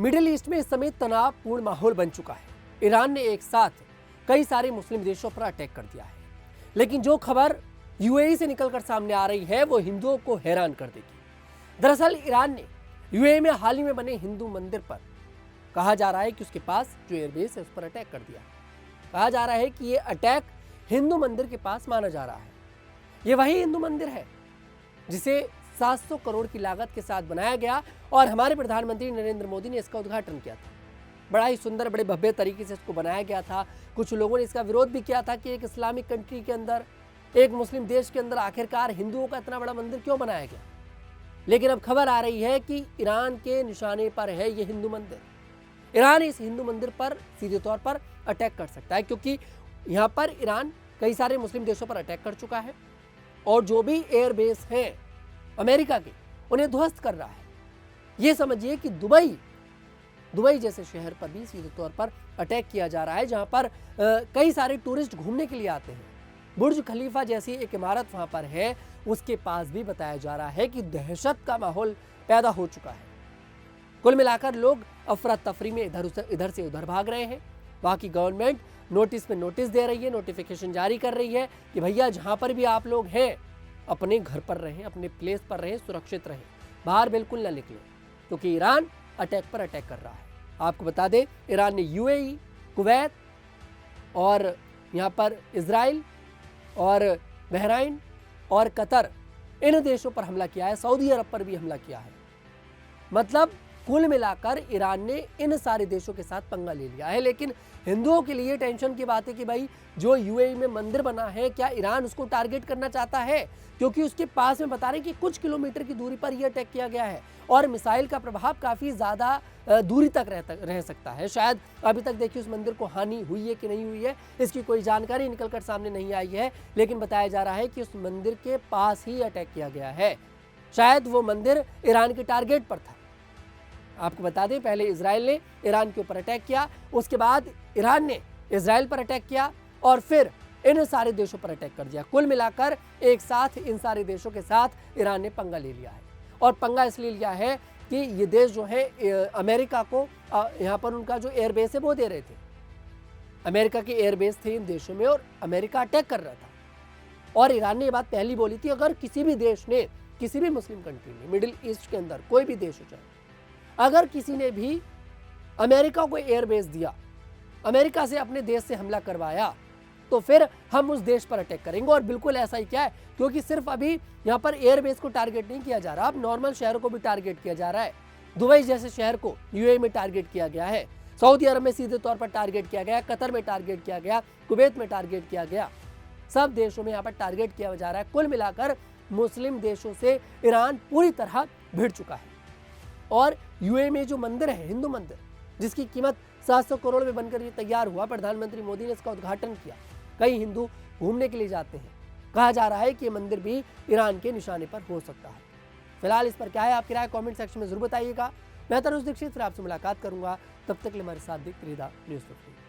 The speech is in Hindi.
मिडिल ईस्ट में इस समय तनावपूर्ण माहौल बन चुका है। ईरान ने एक साथ कई सारे मुस्लिम देशों पर अटैक कर दिया है, लेकिन जो खबर यूएई से निकलकर सामने आ रही है वो हिंदुओं को हैरान कर देगी। दरअसल ईरान ने यूएई में हाल ही में बने हिंदू मंदिर पर कहा जा रहा है कि उसके पास जो एयरबेस है उस पर अटैक कर दिया। कहा जा रहा है कि ये अटैक हिंदू मंदिर के पास माना जा रहा है। ये वही हिंदू मंदिर है जिसे 700 करोड़ की लागत के साथ बनाया गया और हमारे प्रधानमंत्री नरेंद्र मोदी ने इसका उद्घाटन किया था। बड़ा ही सुंदर, बड़े भव्य तरीके से इसको बनाया गया था। कुछ लोगों ने इसका विरोध भी किया था कि एक इस्लामिक कंट्री के अंदर, एक मुस्लिम देश के अंदर आखिरकार हिंदुओं का इतना बड़ा मंदिर क्यों बनाया गया। लेकिन अब खबर आ रही है कि ईरान के निशाने पर है ये हिंदू मंदिर। ईरान इस हिंदू मंदिर पर सीधे तौर पर अटैक कर सकता है, क्योंकि यहाँ पर ईरान कई सारे मुस्लिम देशों पर अटैक कर चुका है और जो भी एयरबेस हैं अमेरिका के उन्हें ध्वस्त कर रहा है। ये समझिए कि दुबई जैसे शहर पर भी सीधे तौर पर अटैक किया जा रहा है, जहां पर कई सारे टूरिस्ट घूमने के लिए आते हैं। बुर्ज खलीफा जैसी एक इमारत वहां पर है, उसके पास भी बताया जा रहा है कि दहशत का माहौल पैदा हो चुका है। कुल मिलाकर लोग अफरा तफरी में इधर से उधर भाग रहे हैं। वहां की गवर्नमेंट नोटिस पे नोटिस दे रही है, नोटिफिकेशन जारी कर रही है कि भैया जहां पर भी आप लोग हैं अपने घर पर रहें, अपने प्लेस पर रहें, सुरक्षित रहें, बाहर बिल्कुल ना निकलें, क्योंकि ईरान अटैक पर अटैक कर रहा है। आपको बता दें, ईरान ने यूएई, कुवैत और यहाँ पर इजराइल और बहराइन और कतर, इन देशों पर हमला किया है। सऊदी अरब पर भी हमला किया है। मतलब कुल मिलाकर ईरान ने इन सारे देशों के साथ पंगा ले लिया है। लेकिन हिंदुओं के लिए टेंशन की बात है कि भाई जो यूएई में मंदिर बना है, क्या ईरान उसको टारगेट करना चाहता है? क्योंकि उसके पास में बता रहे हैं कि कुछ किलोमीटर की दूरी पर यह अटैक किया गया है और मिसाइल का प्रभाव काफ़ी ज़्यादा दूरी तक रह सकता है। शायद अभी तक देखिए उस मंदिर को हानि हुई है कि नहीं हुई है, इसकी कोई जानकारी निकलकर सामने नहीं आई है, लेकिन बताया जा रहा है कि उस मंदिर के पास ही अटैक किया गया है। शायद वो मंदिर ईरान के टारगेट पर था। आपको बता दें, पहले इजराइल ने ईरान के ऊपर अटैक किया, उसके बाद ईरान ने इजराइल पर अटैक किया और फिर इन सारे देशों पर अटैक कर दिया। कुल मिलाकर एक साथ इन सारे देशों के साथ ईरान ने पंगा ले लिया है। और पंगा इसलिए लिया है कि ये देश जो है अमेरिका को यहाँ पर उनका जो एयरबेस है वो दे रहे थे। अमेरिका के एयरबेस थे इन देशों में और अमेरिका अटैक कर रहा था। और ईरान ने ये बात पहली बोली थी, अगर किसी भी देश ने, किसी भी मुस्लिम कंट्री ने, मिडिल ईस्ट के अंदर कोई भी देश हो चाहे, अगर किसी ने भी अमेरिका को एयरबेस दिया, अमेरिका से अपने देश से हमला करवाया, तो फिर हम उस देश पर अटैक करेंगे। और बिल्कुल ऐसा ही क्या है, क्योंकि सिर्फ अभी यहाँ पर एयरबेस को टारगेट नहीं किया जा रहा, अब नॉर्मल शहरों को भी टारगेट किया जा रहा है। दुबई जैसे शहर को यूएई में टारगेट किया गया है, सऊदी अरब में सीधे तौर पर टारगेट किया गया, कतर में टारगेट किया गया, कुवैत में टारगेट किया गया, सब देशों में यहाँ पर टारगेट किया जा रहा है। कुल मिलाकर मुस्लिम देशों से ईरान पूरी तरह भिड़ चुका है। और यूएई में जो मंदिर है, हिंदू मंदिर, जिसकी कीमत 700 करोड़ में बनकर ये तैयार हुआ, प्रधानमंत्री मोदी ने इसका उद्घाटन किया। कई हिंदू घूमने के लिए जाते हैं। कहा जा रहा है कि ये मंदिर भी ईरान के निशाने पर हो सकता है। फिलहाल इस पर क्या है आपकी राय, कमेंट सेक्शन में जरूर बताइएगा। मैं तनुज दीक्षित फिर आपसे मुलाकात करूंगा। तब तक के लिए हमारे साथ देखते रहिए न्यूज़ 15।